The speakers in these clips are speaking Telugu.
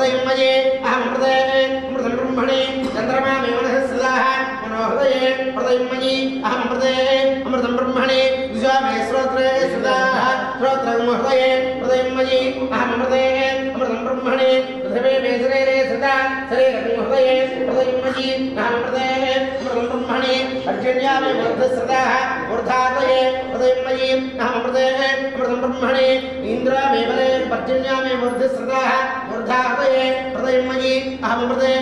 हृदयमये अहमृते अमृतं ब्रह्मणे चन्द्रमा मे मनः सदाः मनोहृदये हृदयमयि अहमृते अमृतं ब्रह्मणे विश्वा मे श्रोत्रे सदाः श्रोत्रं हृदये हृदयमयि अहमृते अमृतं ब्रह्मणे पृथिवे मे शरीरे सदा शरीरं हृदये हृदयमयि अहमृते अमृतं ब्रह्मणे अर्जन्या मे मूर्धसदाः मूर्धातये हृदयमयि अहमृते अमृतं ब्रह्मणे इंद्रा मे बले पर्जन्या मे मूर्धसदाः मूर्धातये हृदयमयि अहमृते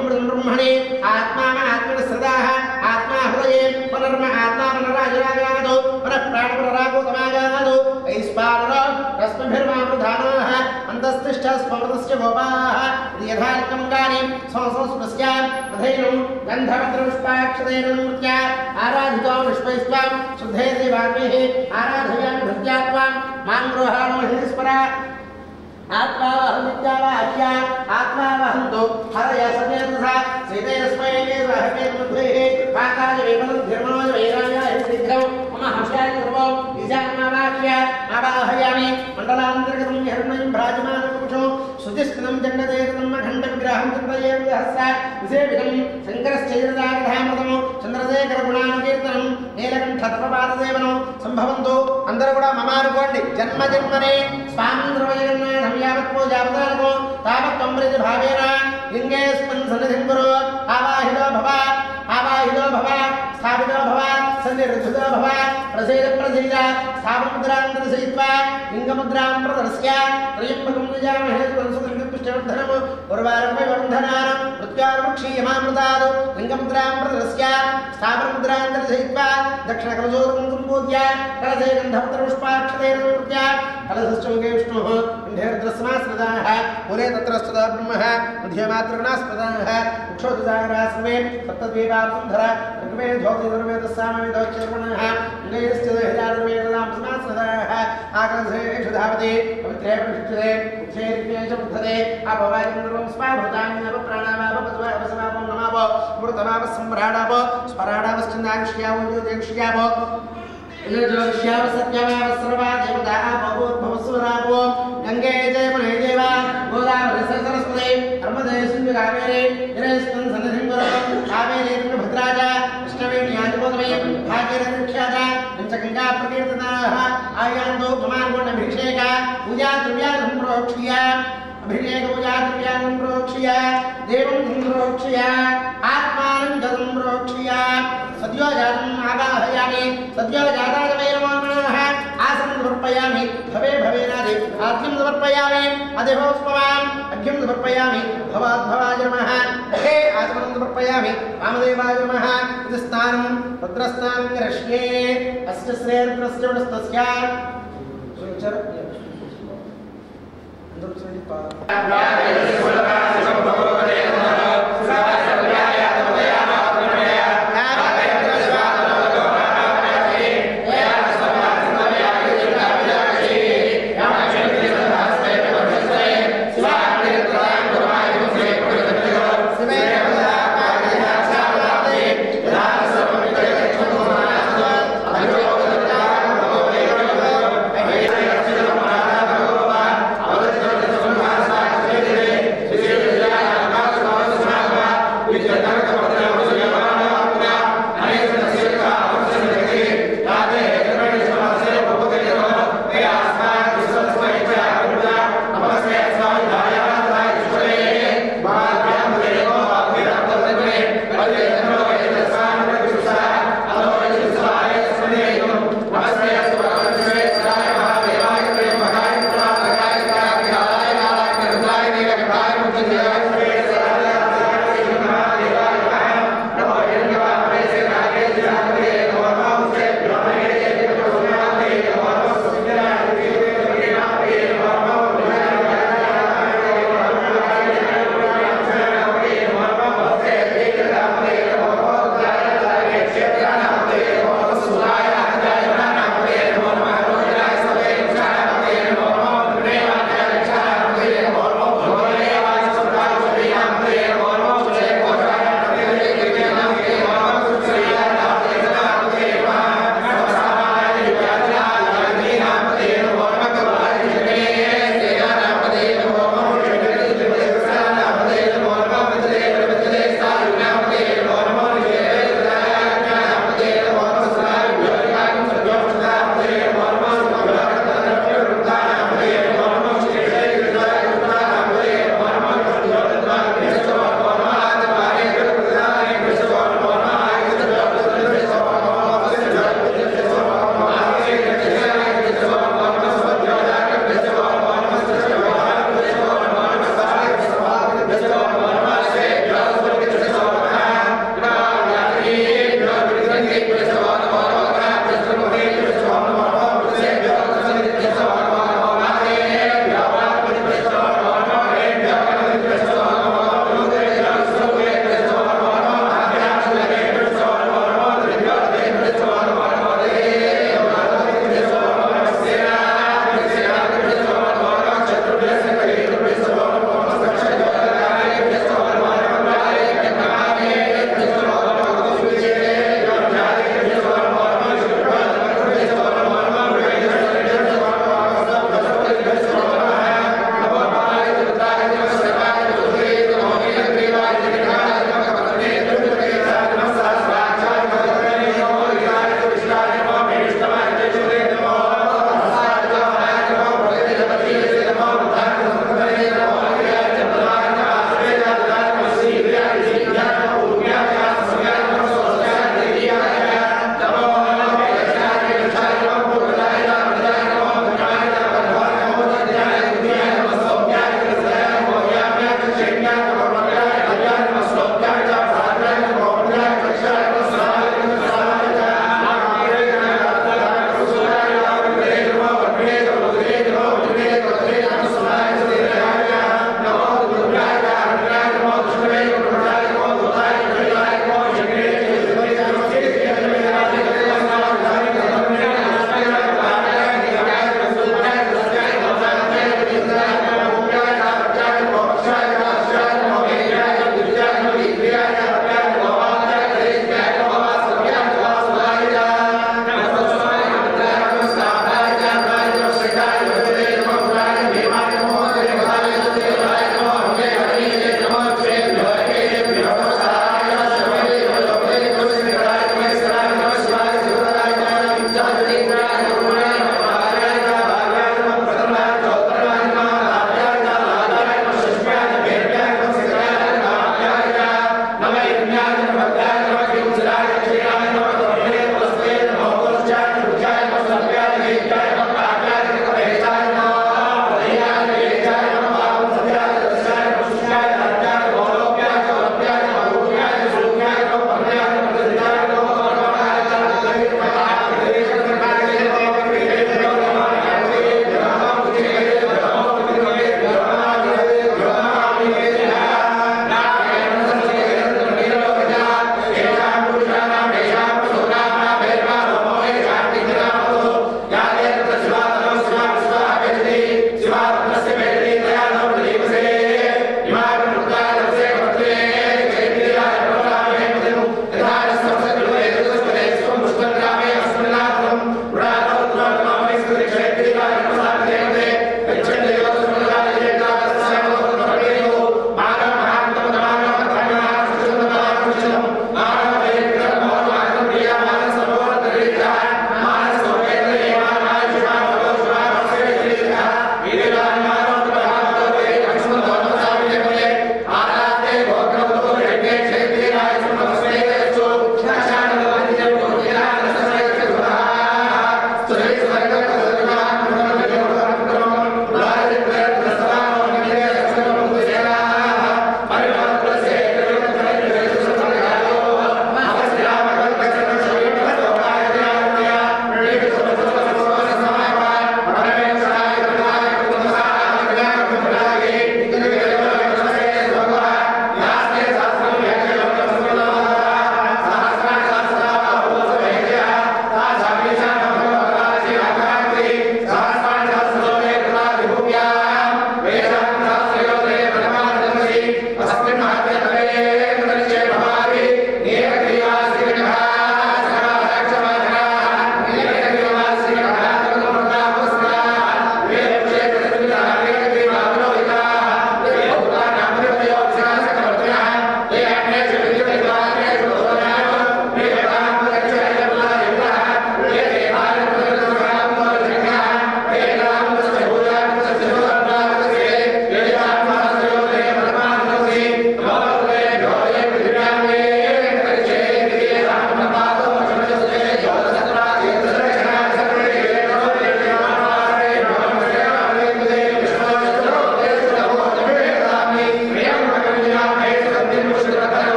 अमृतं ब्रह्मणे आत्मा आत्मनसदाः आत्मा हृदये पुनर्म आत्मा पुनराजरागादो पुनः प्राण पुनरागोतमागादो ऐस्पारो रश्मिभिर्मामृधानाः अन्तस्तिष्ठः स्मृतस्य गोपाः यथार्कमङ्गानि संस्पृश्य अधैनं गन्धवत्रपुष्पाक्षतेन नृत्या आराधितो विश्वैस्त्वां शुद्धे देवाग्निः आराधयामि भृत्या त्वां मां गृहाणो हिस्परा आत्मावहमित्यावाह्या आत्मावहन्तु हरया समेतसा सीतेरस्मै स्वाहकेतुद्भिः पाकाय विपदुर्धर्मणोज वैरायाय शीघ्रं मम हंस्याय सर्वो ईशान्यमावाह्य आवाहयामि मण्डलान्तर्गतं हिरण्मयं भ्राजमानपुरुषो श्रुतिस्कृतं जण्डदेवतं खण्डविग्रहं चिन्तयेम सहस्रा विसेवितं शङ्करश्चैरदागधामतमो चन्द्रशेखरगुणानुकीर्तनं नीलकण्ठतपपादसेवनो सम्भवन्तु అందరూ కూడా మమానుకోండి జన్మ జన్మనే స్వామింద్రవజగన్నాథం యావత్ పూజావతారకో తావత్ త్వమృతి భావేన లింగేస్మిన్ సన్నిధిం కురు ఆవాహితో భవ స్థాపితో భవ సన్నిరుద్ధుతో భవ ప్రసీద ప్రసీద స్థాపముద్రాం దర్శయిత్వా లింగముద్రాం ప్రదర్శ్య త్రయంబకం యజామహే పుష్టివర్ధనం ఉర్వారమే వర్ధనానం మృత్యారుక్షీయమామృతాద్ లింగముద్రాం ప్రదర్శ్య స్థాపముద్రాం దర్శయిత్వా దక్షిణకలశోదకం సంపూజ్య కలశే గంధపత్రపుష్పాక్షతేన నృత్య కలశశ్చముఖే విష్ణుః ఇంద్రస్మాస్పదాః మూలే తత్రస్తుతా బ్రహ్మః మధ్యే మాతృగణాస్పదాః ఉక్షోదసాగరాः సర్వే సప్తద్వీపాసుంధర ఋగ్వే ధోతిర్వేదస్సామవేదోచ్చర్వణः ఇంద్రియశ్చ హిరార్వేదాంసమాస్పదాః ఆకలశేషు ధావతి పవిత్రే ప్రతిష్ఠితే ఉచ్ఛేరిజ్ఞేష బుద్ధతే అపవాచంద్రం స్వాభృతాన్యవ ప్రాణావావ పశువాపసవాపం నమావో మృతమావ సంభ్రాడావో స్వరాడావశ్చందాక్షియావో జ్యోతిక్షియావో इन्द्रज्योतिष्याव सत्यवाव सर्वा देवता भवस्वरावो गंगे जयमुने देवा गोदावरी सरस्वती नर्मदे सिंधु कावेरी गिरेस्मिन् सन्निधिं कुरु कावेरी तुङ्गभद्राज कृष्णवेणी आदिपोतमे भागीरथीक्षाजा पञ्चगङ्गा प्रकीर्तनाः आयान्तो ममानुगुणाभिषेका पूजा द्रव्यान् प्रोक्ष्य अभिषेक पूजा द्रव्यान् प्रोक्ष्य देवं प्रोक्ष्य आत्मानं जलं प्रोक्ष्य सद्यो जातम् आवाहयामि सद्यो जाताय वै नमो नमः आसनं समर्पयामि भवे भवेनादि आद्यं समर्पयामि अधिभवस्पवान् अघ्यं समर्पयामि भवाद्भवाय नमः हे आसनं समर्पयामि वामदेवाय नमः इति स्नानं रुद्रस्नानं करिष्ये अस्य श्रेयर्द्रस्य वनस्तस्य सुचर Yeah.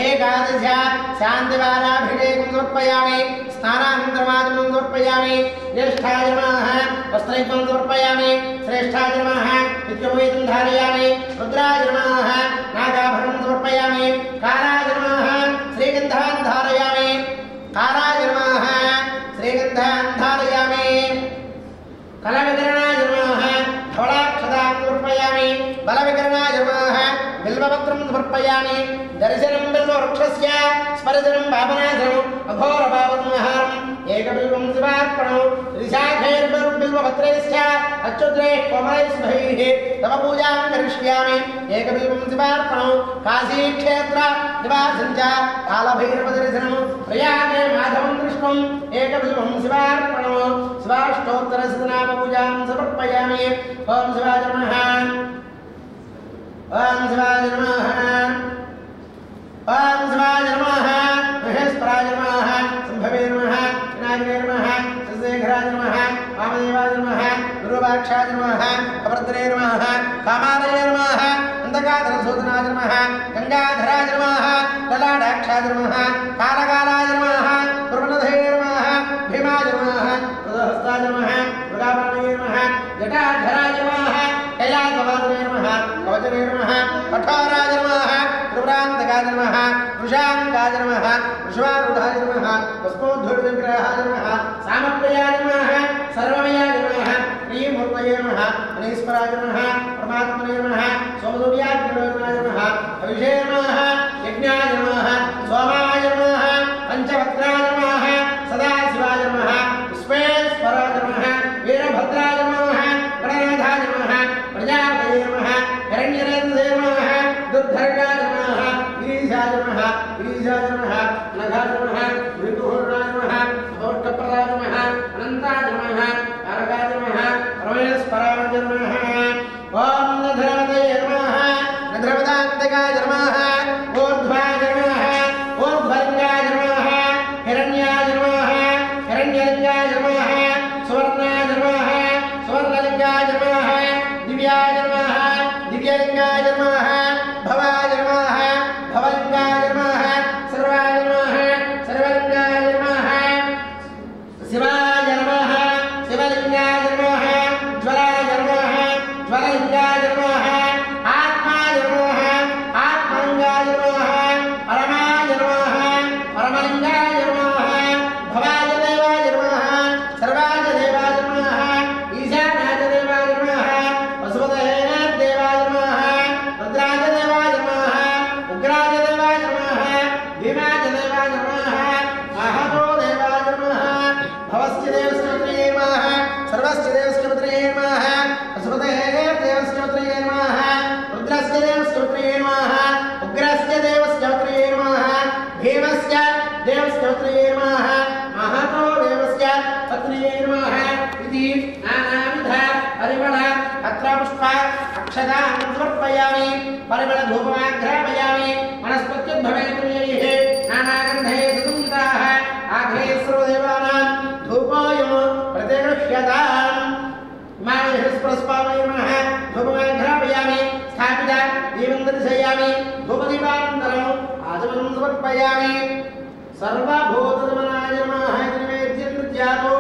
एकादशा शान्तिवाराभिषेकं समर्पयामि स्नानानन्तरमाचमनं समर्पयामि ज्येष्ठाय नमः वस्त्रैकं समर्पयामि श्रेष्ठाय नमः नित्यमवेदं धारयामि रुद्राय नमः नागाभरणं समर्पयामि कालाय नमः श्रीगन्धान् धारयामि कालाय नमः श्रीगन्धान् धारयामि कलविकरणाय नमः धवलाक्षतां समर्पयामि बलविकरणाय नमः बिल्वपत्रं समर्पयामि दर्शनं बिल्ववृक्षस्य स्पर्शनं पापनाशनम् अघोरपापसंहारम् एकबिल्वं शिवार्पणं त्रिशाखैर्बिल्वपत्रैश्च अच्युतैः कोमलैः तव पूजां करिष्यामि एकबिल्वं शिवार्पणं काशीक्षेत्र निवासं च कालभैरवदर्शनं प्रयागे माधवं दृष्टुम् एकबिल्वं शिवार्पणं शिवाष्टोत्तरशतनामपूजां समर्पयामि ओं शिवाय नमः ओं शिवाय नमः ओं शिवाय नमः महेश्वराय नमः शम्भवे नमः विनायकाय नमः शशिशेखराय नमः वामदेवाय नमः गुरुवाक्षाय नमः अवर्धने नमः कामालये नमः अंधकाधरसूदनाय नमः गंगाधराय नमः ललाटाक्षाय नमः कालकालाय नमः प्रवणधये नमः भीमाय नमः हृदहस्ताय नमः मृगापाणये नमः जटाधराय नमः कैलासवासने नमः कवचने नमः कठोराय नमः त्रिपुरान्तकाय नमः वृषाङ्गाय नमः वृषभारूढाय नमः पुष्पोद्धूर्विग्रहाय नमः सामप्रियाय नमः सर्वमयाय नमः श्रीमूर्तये नमः अनीश्वराय नमः परमात्मने नमः सोमसूर्याग्निवेदनाय नमः अभिषे नमः यज्ञाय नमः सोमाय नमः पंचवक्त्राय नमः सदाशिवाय नमः विश्वेश्वराय नमः वीरभद्राय नमः गणनाथाय नमः प्रजापतये नमः हिरण्यरेन्द्राय नमः दुर्धर्गाय नमः गिरीशाय नमः गिरीशाय नमः नघाय नमः मृदुहूर्णाय नमः अभोष्टप्रदाय नमः अनन्ताय नमः तारकाय नमः परमेश्वराय नमः ओं नधर्मदये नमः नधर्मदान्तिकाय नमः ऊर्ध्वाय नमः ऊर्ध्वलिङ्गाय नमः हिरण्याय नमः हिरण्यलिङ्गाय नमः सुवर्णाय नमः सुवर्णलिङ्गाय नमः दिव्याय नमः दिव्यलिङ्गाय नमः भवाय नमः भवलिङ्गाय नमः सर्वाय नमः सर्वलिङ्गाय नमः शिवाय नमः शिवलिङ्गाय नमः ज्वलाय नमः ज्वललिङ्गाय नमः आत्माय नमः आत्मलिङ्गाय नमः परमाय नमः परमलिङ्गाय नमः भवाय देवाय नमः सर्वाय देवाय नमः ईशानाय देवाय नमः वसुपतये देवाय नमः रुद्राय देवाय नमः उग्राय देवाय नमः भीमाय देवाय नमः महतो देवाय नमः भवस्य देवस्य नमः सर्वस्य देवस्य నానావిధ పరిమళ పత్రపుష్ప అక్షతాన్ సమర్పయామి పరిమళ ధూపమాఘ్రాపయామి వనస్పత్యుద్భవేతుల్యైః నానాగంధైః సుగంధాః ఆఘ్రైః సర్వదేవానాం ధూపోయం ప్రతిగృహ్యతాం మాయస్పరస్పావై నమః ధూపమాఘ్రాపయామి స్థాపిత దీపం దర్శయామి ధూపదీపానంతరం ఆచమనం సమర్పయామి సర్వభూతదమనాయ నమః నైవేద్యం దద్యాతు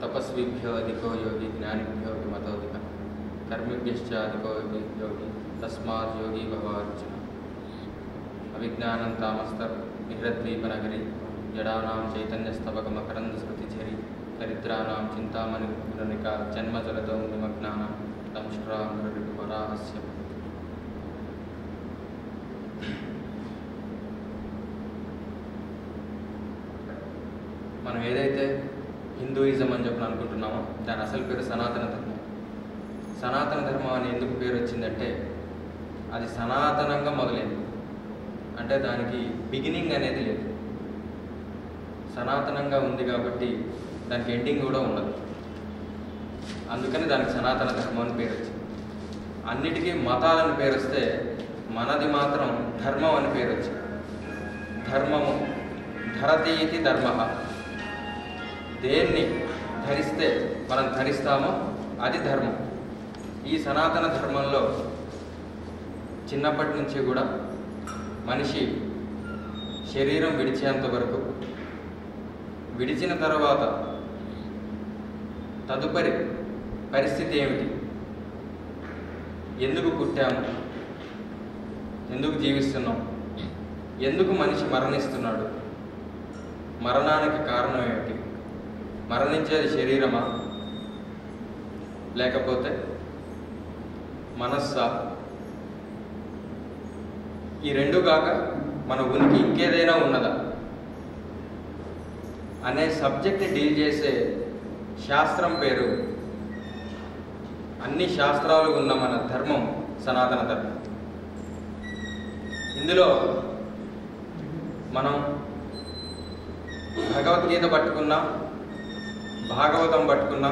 तपस्विभ्यो अधिको योगी ज्ञानिभ्यो मतोधिक कर्मिभ्यश्च अधिको योगी तस्मात् योगी भव अर्जुन अविज्ञानं तामस्तर् निहृद्वीपनगरी जडानां चैतन्यस्तबकमकरन्दस्मृतिझरी दरिद्राणां चिन्तामणिगुणनिका जन्मजलदौ निमग्नानां दंष्ट्रामृरिपुवराहस्य మనం ఏదైతే హిందూయిజం అని చెప్పి అనుకుంటున్నామో దాని అసలు పేరు సనాతన ధర్మం. సనాతన ధర్మం అని ఎందుకు పేరు వచ్చిందంటే అది సనాతనంగా మొదలైంది, అంటే దానికి బిగినింగ్ అనేది లేదు. సనాతనంగా ఉంది కాబట్టి దానికి ఎండింగ్ కూడా ఉండదు, అందుకని దానికి సనాతన ధర్మం అని పేరు వచ్చింది. అన్నిటికీ మతాలని పేరు వస్తే మనది మాత్రం ధర్మం అని పేరు వచ్చింది. ధర్మము ధరతి ఇది ధర్మ, దేన్ని ధరిస్తే మనం ధరిస్తామో అది ధర్మం. ఈ సనాతన ధర్మంలో చిన్నప్పటి నుంచి కూడా మనిషి శరీరం విడిచేంత వరకు, విడిచిన తర్వాత తదుపరి పరిస్థితి ఏమిటి, ఎందుకు పుట్టాము, ఎందుకు జీవిస్తున్నాం, ఎందుకు మనిషి మరణిస్తున్నాడు, మరణానికి కారణం ఏమిటి, మరణించేది శరీరమా లేకపోతే మనస్సా, ఈ రెండు కాక మన ఉనికి ఇంకేదైనా ఉన్నదా అనే సబ్జెక్ట్ని డీల్ చేసే శాస్త్రం పేరు, అన్ని శాస్త్రాలు ఉన్న మన ధర్మం సనాతన ధర్మం. ఇందులో మనం భగవద్గీత పట్టుకున్నా, భాగవతం పట్టుకున్నా,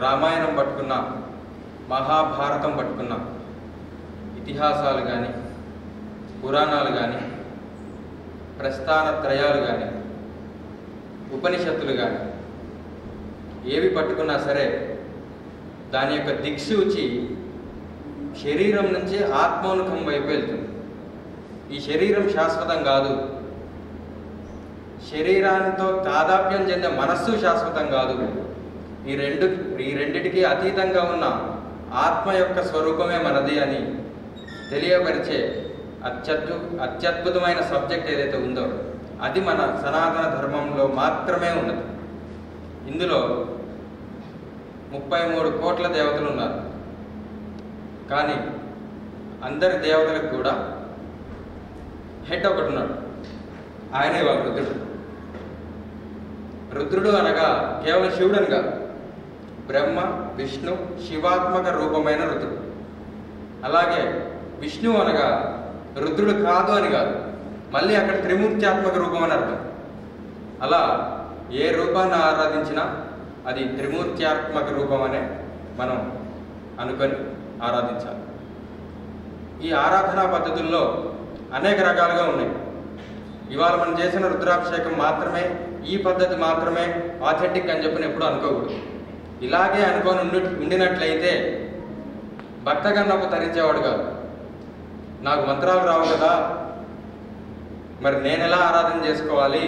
రామాయణం పట్టుకున్నా, మహాభారతం పట్టుకున్నా, ఇతిహాసాలు కానీ పురాణాలు కానీ ప్రస్థాన త్రయాలు కానీ ఉపనిషత్తులు కానీ ఏవి పట్టుకున్నా సరే దాని యొక్క దిక్సూచి శరీరం నుంచి ఆత్మోన్ముఖం వైపు వెళ్తుంది. ఈ శరీరం శాశ్వతం కాదు, శరీరాంతో తాదాప్యం చెందే మనస్సు శాశ్వతం కాదు. ఈ రెండిటికి అతీతంగా ఉన్న ఆత్మ యొక్క స్వరూపమే మనది అని తెలియపరిచే అత్యద్భుతమైన సబ్జెక్ట్ ఏదైతే ఉందో అది మన సనాతన ధర్మంలో మాత్రమే ఉన్నది. ఇందులో 33 కోట్ల దేవతలు ఉన్నారు, కానీ అందరి దేవతలకు కూడా హెడ్ ఒకటి ఉన్నాడు, ఆయనే వాడు రుద్రుడు. రుద్రుడు అనగా కేవలం శివుడని కాదు, బ్రహ్మ విష్ణు శివాత్మక రూపమైన రుద్రుడు. అలాగే విష్ణు అనగా రుద్రుడు కాదు అని కాదు, మళ్ళీ అక్కడ త్రిమూర్త్యాత్మక రూపం అని అర్థం. అలా ఏ రూపాన్ని ఆరాధించినా అది త్రిమూర్త్యాత్మక రూపం అనే మనం అనుకొని ఆరాధించాలి. ఈ ఆరాధనా పద్ధతుల్లో అనేక రకాలుగా ఉన్నాయి. ఇవాళ మనం చేసిన రుద్రాభిషేకం మాత్రమే, ఈ పద్ధతి మాత్రమే ఆథెంటిక్ అని చెప్పని ఎప్పుడు అనుకోకూడదు. ఇలాగే అనుకొని ఉండినట్లయితే భక్త కన్నప్ప తరించేవాడు కాదు. నాకు మంత్రాలు రావు కదా, మరి నేను ఎలా ఆరాధన చేసుకోవాలి,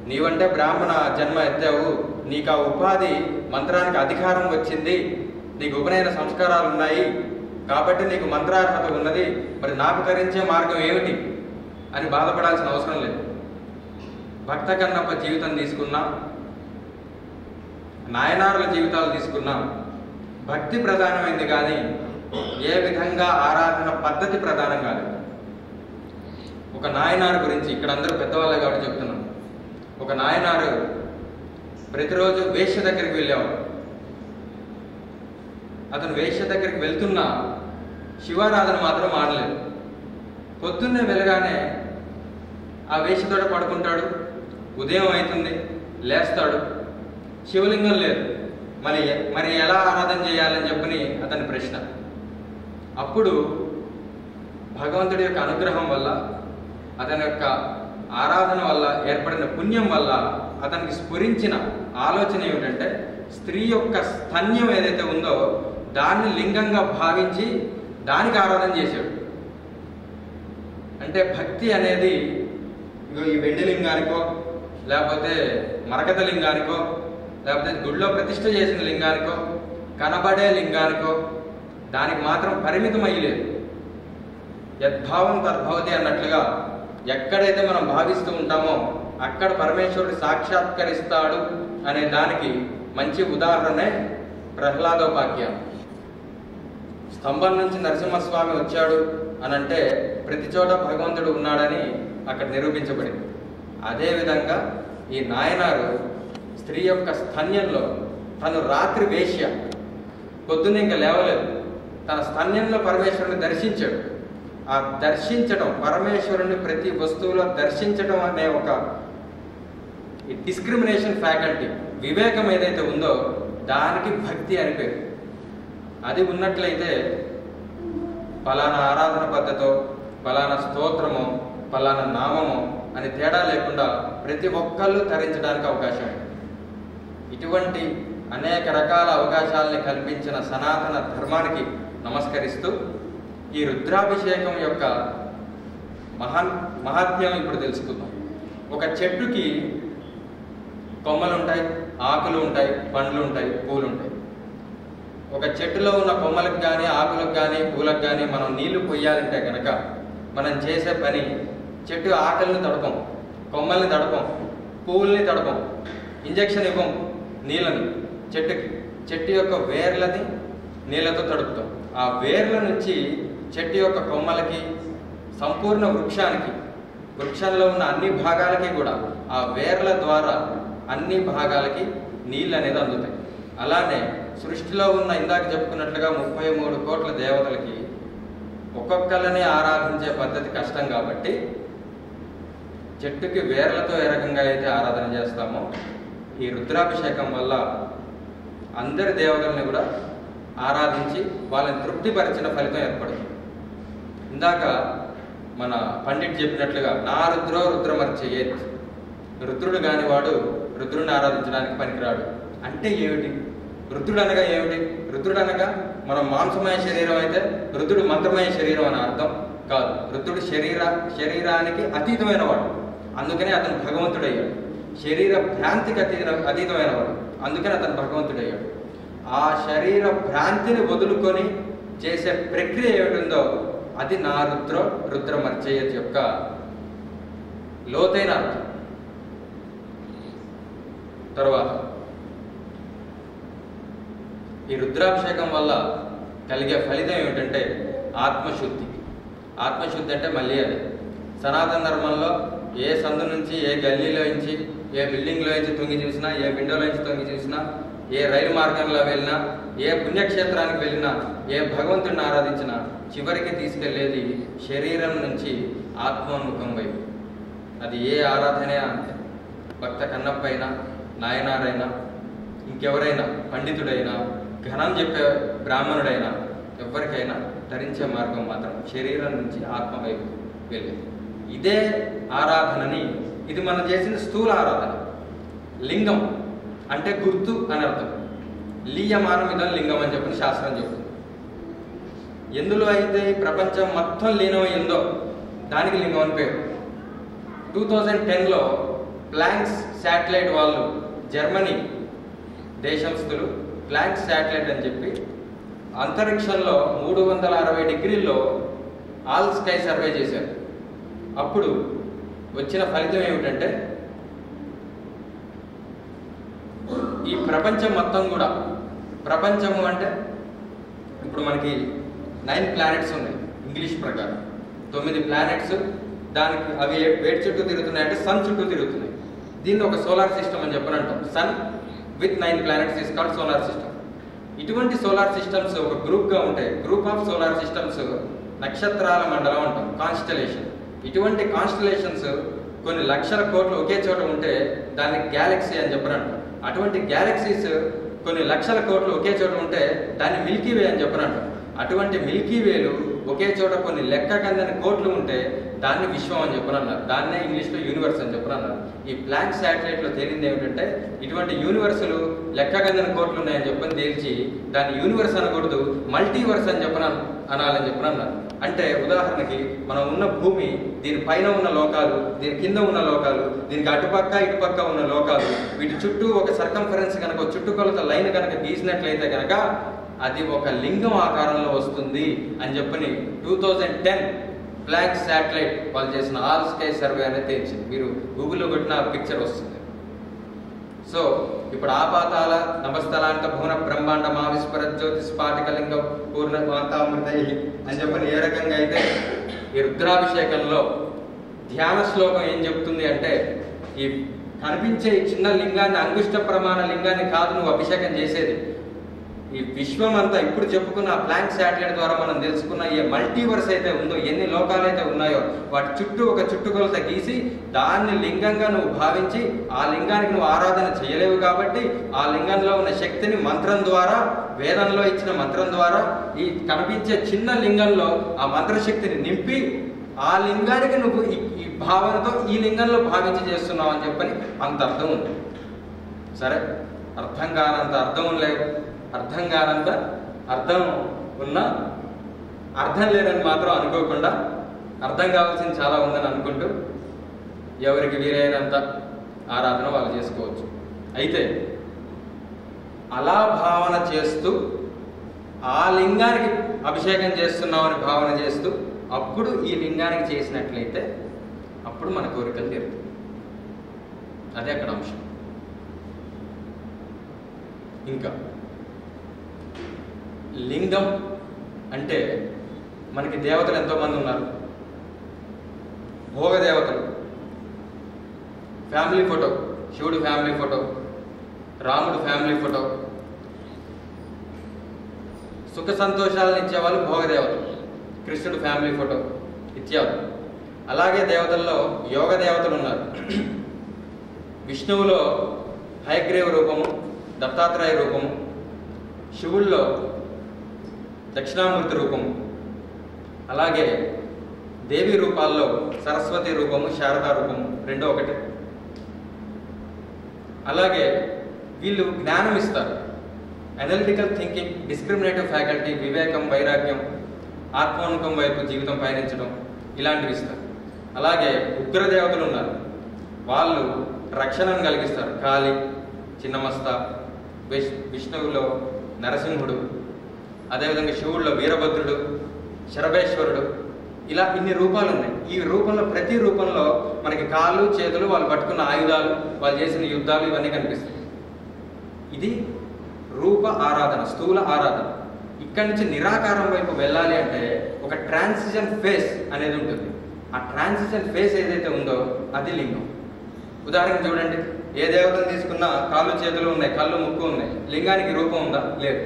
నీవంటే బ్రాహ్మణ జన్మ ఎత్తావు, నీకు ఆ ఉపాధి మంత్రానికి అధికారం వచ్చింది, నీకు ఉపనయన సంస్కారాలు ఉన్నాయి కాబట్టి నీకు మంత్రార్హత ఉన్నది, మరి నాకు తరించే మార్గం ఏమిటి అని బాధపడాల్సిన అవసరం లేదు. భక్త కన్నప్ప జీవితం తీసుకున్నా, నాయనారుల జీవితాలు తీసుకున్నా భక్తి ప్రధానమైంది కానీ ఏ విధంగా ఆరాధన పద్ధతి ప్రధానం కాలేదు. ఒక నాయనారు గురించి ఇక్కడ అందరూ పెద్దవాళ్ళే కాబట్టి చెప్తున్నాం. ఒక నాయనారు ప్రతిరోజు వేశ్య దగ్గరికి వెళ్ళేవాడు. అతను వేశ్య దగ్గరికి వెళ్తున్నా శివారాధన మాత్రం మానలేదు. పొద్దున్నే వెళ్ళగానే ఆ వేశ్యతోట పడుకుంటాడు. ఉదయం అవుతుంది, లేస్తాడు, శివలింగం లేదు. మరి ఎలా ఆరాధన చేయాలని చెప్పని అతని ప్రశ్న. అప్పుడు భగవంతుడి యొక్క అనుగ్రహం వల్ల, అతని యొక్క ఆరాధన వల్ల ఏర్పడిన పుణ్యం వల్ల అతనికి స్ఫురించిన ఆలోచన ఏమిటంటే, స్త్రీ యొక్క స్తన్యం ఏదైతే ఉందో దాన్ని లింగంగా భావించి దానికి ఆరాధన చేశాడు. అంటే భక్తి అనేది ఈ వెండి లింగానికో, లేకపోతే మరకత లింగానికో, లేకపోతే గుడిలో ప్రతిష్ఠ చేసిన లింగానికో, కనబడే లింగానికో దానికి మాత్రం పరిమితం అయ్యలేదు. యద్భావం తద్భవతి అన్నట్లుగా ఎక్కడైతే మనం భావిస్తూ ఉంటామో అక్కడ పరమేశ్వరుడు సాక్షాత్కరిస్తాడు అనే దానికి మంచి ఉదాహరణే ప్రహ్లాదోపాఖ్యానం. స్తంభం నుంచి నరసింహస్వామి వచ్చాడు అనంటే ప్రతి చోట భగవంతుడు ఉన్నాడని అక్కడ నిరూపించబడింది. అదేవిధంగా ఈ నాయనారు స్త్రీ యొక్క స్తన్యంలో, తను రాత్రి వేశ్య, పొద్దున్న ఇంకా లేవలేదు, తన స్తన్యంలో పరమేశ్వరుని దర్శించాడు. ఆ దర్శించడం, పరమేశ్వరుని ప్రతి వస్తువులో దర్శించడం అనే ఒక డిస్క్రిమినేషన్ ఫ్యాకల్టీ, వివేకం ఏదైతే ఉందో దానికి భక్తి అని పేరు. అది ఉన్నట్లయితే ఫలానా ఆరాధన పద్ధతో, ఫలానా స్తోత్రమో, ఫలానా నామమో అని తేడా లేకుండా ప్రతి ఒక్కళ్ళు తరించడానికి అవకాశం ఉంది. ఇటువంటి అనేక రకాల అవకాశాలని కల్పించిన సనాతన ధర్మానికి నమస్కరిస్తూ ఈ రుద్రాభిషేకం యొక్క మహాత్మ్యం ఇప్పుడు తెలుసుకుందాం. ఒక చెట్టుకి కొమ్మలు ఉంటాయి, ఆకులు ఉంటాయి, పండ్లు ఉంటాయి, పూలు ఉంటాయి. ఒక చెట్టులో ఉన్న కొమ్మలకు కానీ, ఆకులకు కానీ, పూలకు కానీ మనం నీళ్లు పొయ్యాలంటే కనుక మనం చేసే పని చెట్టు ఆకుల్ని తడపం, కొమ్మల్ని తడపం, పువ్వుల్ని తడపం, ఇంజెక్షన్ ఇవ్వం నీళ్ళని చెట్టుకి. చెట్టు యొక్క వేర్లని నీళ్ళతో తడుపుతాం. ఆ వేర్ల నుంచి చెట్టు యొక్క కొమ్మలకి, సంపూర్ణ వృక్షానికి, వృక్షంలో ఉన్న అన్ని భాగాలకి కూడా ఆ వేర్ల ద్వారా అన్ని భాగాలకి నీళ్ళు అనేది అందుతాయి. అలానే సృష్టిలో ఉన్న ఇందాక చెప్పుకున్నట్లుగా 33 కోట్ల దేవతలకి ఒక్కొక్కళ్ళని ఆరాధించే పద్ధతి కష్టం కాబట్టి చెట్టుకి వేర్లతో ఏ రకంగా అయితే ఆరాధన చేస్తామో ఈ రుద్రాభిషేకం వల్ల అందరి దేవతల్ని కూడా ఆరాధించి వాళ్ళని తృప్తిపరిచిన ఫలితం ఏర్పడుతుంది. ఇందాక మన పండిట్ చెప్పినట్లుగా నా రుద్రో రుద్రమర్చయేత్, రుద్రుడు కాని వాడు రుద్రుడిని ఆరాధించడానికి పనికిరాడు. అంటే ఏమిటి? రుద్రుడు అనగా ఏమిటి? రుద్రుడు అనగా మనం మాంసమయ శరీరం అయితే రుద్రుడు మంత్రమయ శరీరం అని అర్థం కాదు. రుద్రుడు శరీరానికి అతీతమైన వాడు, అందుకనే అతను భగవంతుడయ్యాడు. శరీర భ్రాంతికి అతీతమైన వాడు, అందుకని అతను భగవంతుడయ్యాడు. ఆ శరీర భ్రాంతిని వదులుకొని చేసే ప్రక్రియ ఏమిటిందో అది నా రుద్రమర్చయేత్ యొక్క లోతైన అర్థం. తరువాత ఈ రుద్రాభిషేకం వల్ల కలిగే ఫలితం ఏమిటంటే ఆత్మశుద్ధి. ఆత్మశుద్ధి అంటే మళ్ళీ అదే సనాతన ధర్మంలో ఏ సందు నుంచి, ఏ గల్లీలో నుంచి, ఏ బిల్డింగ్లో నుంచి తొంగి చూసినా, ఏ విండోలో నుంచి తొంగి చూసినా, ఏ రైలు మార్గంలో వెళ్ళినా, ఏ పుణ్యక్షేత్రానికి వెళ్ళినా, ఏ భగవంతుడిని ఆరాధించినా చివరికి తీసుకెళ్లేది శరీరం నుంచి ఆత్మోన్ముఖం వైపు. అది ఏ ఆరాధనే అంతే. భక్త కన్నప్ప అయినా, నాయనారైనా, ఇంకెవరైనా, పండితుడైనా, ఘనం చెప్పే బ్రాహ్మణుడైనా, ఎవరికైనా ధరించే మార్గం మాత్రం శరీరం నుంచి ఆత్మ వైపు వెళ్ళేది. ఇదే ఆరాధనని, ఇది మనం చేసిన స్థూల ఆరాధన. లింగం అంటే గుర్తు అని అర్థం. లీయమానం ఇదం లింగం అని చెప్పిన శాస్త్రం చెప్తుంది. ఎందులో అయితే ప్రపంచం మొత్తం లీనమైందో దానికి లింగం అని పేరు. 2010లో ప్లాంక్స్ శాటిలైట్ వాళ్ళు, జర్మనీ దేశస్థులు ప్లాంక్స్ శాటిలైట్ అని చెప్పి అంతరిక్షంలో 360 డిగ్రీల్లో ఆల్ స్కై సర్వే చేశారు. అప్పుడు వచ్చిన ఫలితం ఏమిటంటే ఈ ప్రపంచం మొత్తం కూడా, ప్రపంచము అంటే ఇప్పుడు మనకి 9 ప్లానెట్స్ ఉన్నాయి ఇంగ్లీష్ ప్రకారం. 9 ప్లానెట్స్, దానికి అవి వేటి చుట్టూ తిరుగుతున్నాయి అంటే సన్ చుట్టూ తిరుగుతున్నాయి. దీన్ని ఒక సోలార్ సిస్టమ్ అని చెప్పని అంటాం. Sun with 9 planets is called solar system. ఇటువంటి సోలార్ సిస్టమ్స్ ఒక గ్రూప్గా ఉంటాయి. గ్రూప్ ఆఫ్ సోలార్ సిస్టమ్స్ నక్షత్రాల మండలం అంటాం, కాన్స్టలేషన్. ఇటువంటి కాన్స్టలేషన్స్ కొన్ని లక్షల కోట్లు ఒకే చోట ఉంటే దాన్ని గ్యాలక్సీ అని చెప్పని అంటాం. అటువంటి గ్యాలక్సీస్ కొన్ని లక్షల కోట్లు ఒకే చోట ఉంటే దాన్ని మిల్కీ వే అని చెప్పని అంటాం. అటువంటి మిల్కీ వేలు ఒకే చోట కొన్ని లెక్క కందని కోట్లు ఉంటే దాన్ని విశ్వం అని చెప్పని అన్నారు. దాన్నే ఇంగ్లీష్లో యూనివర్స్ అని చెప్పని అన్నారు. ఈ ప్లాంక్ శాటిలైట్లో తేలింది ఏమిటంటే ఇటువంటి యూనివర్సులు లెక్క కందని కోట్లు ఉన్నాయని చెప్పని తేల్చి దాన్ని యూనివర్స్ అనకూడదు, మల్టీవర్స్ అని చెప్పని అనాలని చెప్పని అన్నారు. అంటే ఉదాహరణకి మనం ఉన్న భూమి, దీని పైన ఉన్న లోకాలు, దీని కింద ఉన్న లోకాలు, దీనికి అటుపక్క ఇటుపక్క ఉన్న లోకాలు, వీటి చుట్టూ ఒక సర్కంఫరెన్స్ కనుక, చుట్టుకొలత లైన్ కనుక గీసినట్లయితే కనుక అది ఒక లింగం ఆకారంలో వస్తుంది అని చెప్పని 2010 ప్లాంక్ శాటిలైట్ వాళ్ళు చేసిన ఆల్ స్కై సర్వే అనేది తేల్చింది. మీరు గూగుల్లో కొట్టిన పిక్చర్ వస్తుంది. సో ఇప్పుడు ఆపాతాల నభస్థలాంక భువన బ్రహ్మాండ మావిస్పర జ్యోతిస్పాటికలింగం పూర్ణ మాతామృతై అని చెప్పని ఏ రకంగా అయితే ఈ రుద్రాభిషేకంలో ధ్యాన శ్లోకం ఏం చెప్తుంది అంటే, ఈ కనిపించే చిన్న లింగాన్ని, అంగుష్ట ప్రమాణ లింగాన్ని కాదు నువ్వు అభిషేకం చేసేది, ఈ విశ్వం అంతా ఇప్పుడు చెప్పుకున్న ప్లాంక్ శాటిలైట్ ద్వారా మనం తెలుసుకున్న ఏ మల్టీవర్స్ అయితే ఉందో, ఎన్ని లోకాలు అయితే ఉన్నాయో వాటి చుట్టూ ఒక చుట్టుకొలత గీసి దాన్ని లింగంగా నువ్వు భావించి ఆ లింగానికి నువ్వు ఆరాధన చేయలేవు కాబట్టి ఆ లింగంలో ఉన్న శక్తిని మంత్రం ద్వారా, వేదంలో ఇచ్చిన మంత్రం ద్వారా ఈ కనిపించే చిన్న లింగంలో ఆ మంత్రశక్తిని నింపి ఆ లింగానికి నువ్వు ఈ భావనతో ఈ లింగంలో భావించి చేస్తున్నావు అని చెప్పని అంత అర్థం ఉంది. సరే, అర్థం కానంత అర్థం లేవు, అర్థం కానంత అర్థం ఉన్న అర్థం లేదని మాత్రం అనుకోకుండా అర్థం కావాల్సింది చాలా ఉందని అనుకుంటూ ఎవరికి వీలైనంత ఆరాధన వాళ్ళు చేసుకోవచ్చు. అయితే అలా భావన చేస్తూ ఆ లింగానికి అభిషేకం చేస్తున్నామని భావన చేస్తూ అప్పుడు ఈ లింగానికి చేసినట్లయితే అప్పుడు మన కోరికలు తీరుతాయి. అదే అక్కడ అంశం. ఇంకా లింగం అంటే మనకి దేవతలు ఎంతోమంది ఉన్నారు. భోగ దేవతలు, ఫ్యామిలీ ఫోటో, శివుడు ఫ్యామిలీ ఫోటో, రాముడు ఫ్యామిలీ ఫోటో, సుఖ సంతోషాలను ఇచ్చేవాళ్ళు భోగ దేవతలు, కృష్ణుడు ఫ్యామిలీ ఫోటో ఇత్యాదు. అలాగే దేవతల్లో యోగ దేవతలు ఉన్నారు. విష్ణువులో హయగ్రీవ రూపము, దత్తాత్రేయ రూపము, శివుల్లో దక్షిణామూర్తి రూపము, అలాగే దేవి రూపాల్లో సరస్వతి రూపము, శారదా రూపము, రెండో ఒకటే. అలాగే వీళ్ళు జ్ఞానం ఇస్తారు. అనలిటికల్ థింకింగ్, డిస్క్రిమినేటివ్ ఫ్యాకల్టీ, వివేకం, వైరాగ్యం, ఆత్మోన్ముఖం వైపు జీవితం పయనించడం, ఇలాంటివి ఇస్తారు. అలాగే ఉగ్రదేవతలు ఉన్నారు. వాళ్ళు రక్షణను కలిగిస్తారు. కాళి, చిన్నమస్త, విష్ణువులో నరసింహుడు, అదేవిధంగా శివుడిలో వీరభద్రుడు, శరభేశ్వరుడు, ఇలా ఇన్ని రూపాలు ఉన్నాయి. ఈ రూపంలో ప్రతి రూపంలో మనకి కాళ్ళు, చేతులు, వాళ్ళు పట్టుకున్న ఆయుధాలు, వాళ్ళు చేసిన యుద్ధాలు ఇవన్నీ కనిపిస్తాయి. ఇది రూప ఆరాధన, స్థూల ఆరాధన. ఇక్కడి నుంచి నిరాకారం వైపు వెళ్ళాలి అంటే ఒక ట్రాన్సిషన్ ఫేస్ అనేది ఉంటుంది. ఆ ట్రాన్సిషన్ ఫేస్ ఏదైతే ఉందో అది లింగం. ఉదాహరణ చూడండి, ఏ దేవతను తీసుకున్నా కాళ్ళు చేతులు ఉన్నాయి, కళ్ళు ముక్కు ఉన్నాయి. లింగానికి రూపం ఉందా? లేదు.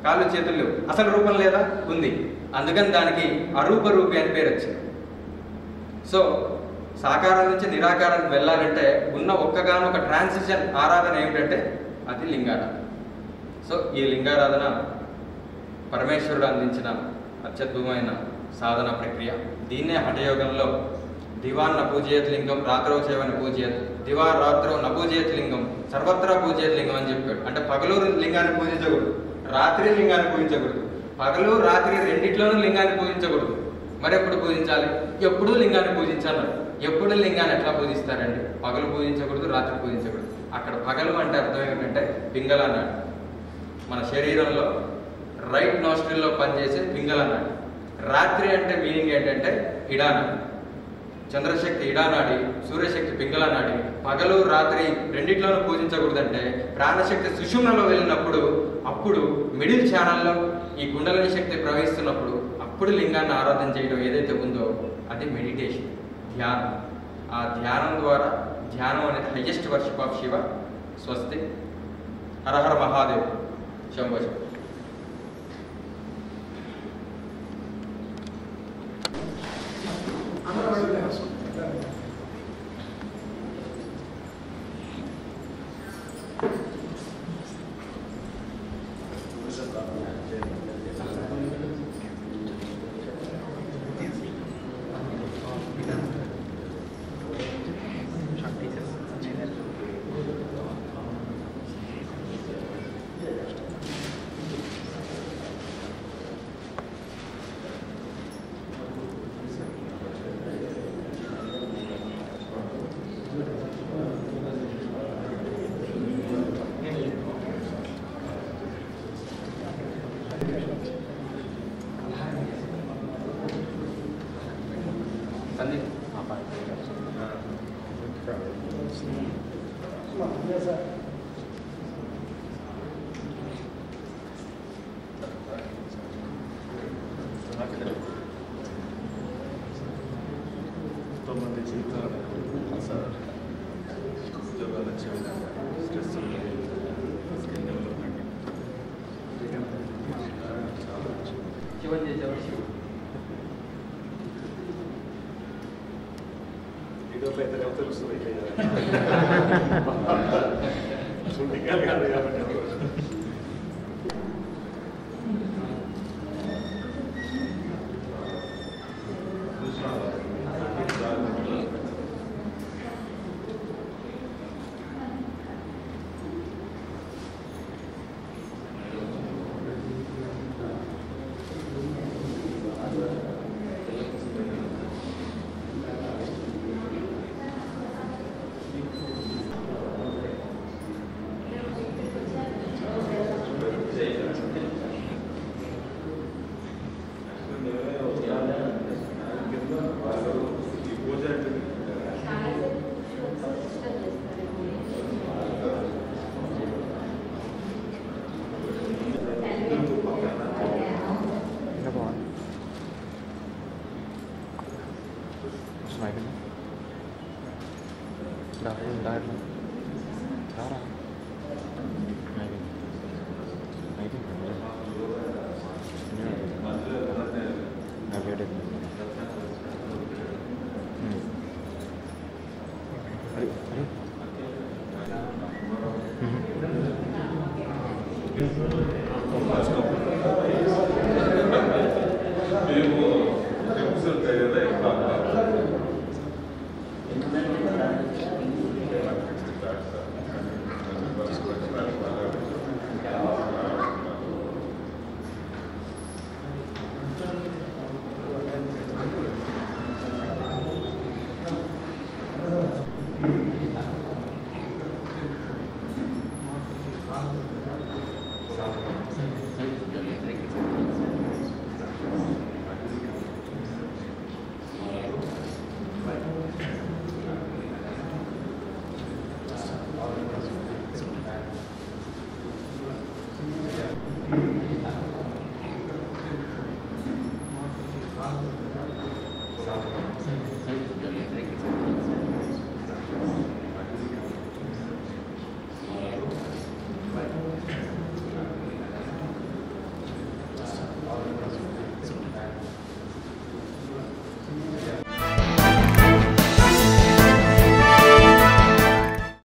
కాళ్ళు చేతులు లేవు. అసలు రూపం లేదా? ఉంది. అందుకని దానికి అరూప రూపి అని పేరు వచ్చింది. సో సాకారం నుంచి నిరాకారానికి వెళ్ళాలంటే ఉన్న ఒక్కగానొక ట్రాన్సిషన్ ఆరాధన ఏమిటంటే అది లింగారాధన. సో ఈ లింగారాధన పరమేశ్వరుడు అందించిన అత్యద్భుతమైన సాధన ప్రక్రియ. దీన్నే హఠయోగంలో దివాన్ నపూజయత్ లింగం రాత్రో చేవని పూజయత్, దివా రాత్రో నపూజయత్ లింగం సర్వత్రా పూజయత్ లింగం అని చెప్పాడు. అంటే పగలు లింగాన్ని పూజించకూడదు, రాత్రి లింగాన్ని పూజించకూడదు. పగలు రాత్రి రెండిట్లోనూ లింగాన్ని పూజించకూడదు. మరి ఎప్పుడు పూజించాలి? ఎప్పుడూ లింగాన్ని పూజించాలి. ఎప్పుడు లింగాన్ని ఎట్లా పూజిస్తారండి? పగలు పూజించకూడదు, రాత్రి పూజించకూడదు. అక్కడ పగలు అంటే అర్థం ఏమిటంటే పింగళ అన్నాడు. మన శరీరంలో రైట్ నోస్ట్రిల్లో పనిచేసే పింగళ అన్నాడు. రాత్రి అంటే మీనింగ్ ఏంటంటే ఇడానాడి. చంద్రశక్తి ఇడానాడి, సూర్యశక్తి పింగళ నాడి. పగలు రాత్రి రెండిట్లోనూ పూజించకూడదంటే ప్రాణశక్తి సుషుమ్నలో వెళ్ళినప్పుడు, అప్పుడు మిడిల్ ఛానల్లో ఈ కుండలిని శక్తి ప్రవహిస్తున్నప్పుడు అప్పుడు లింగాన్ని ఆరాధన చేయడం ఏదైతే ఉందో అది మెడిటేషన్, ధ్యానం. ఆ ధ్యానం ద్వారా, ధ్యానం అనేది హయ్యెస్ట్ వర్షిప్ ఆఫ్ శివ. స్వస్తి. హర హర మహాదేవ్. శంభో శంభో. ఎంతోమంది జీవితాలను ఉద్యోగాలు వచ్చే విధంగా స్ట్రెస్ స్కిల్ డెవలప్మెంట్ చాలా శివన్ చేసేవాడు శివుడు. వీడియోపై అయితే తెలుస్తుంది షూటింగ్ కాదు కాబట్టి Let's go.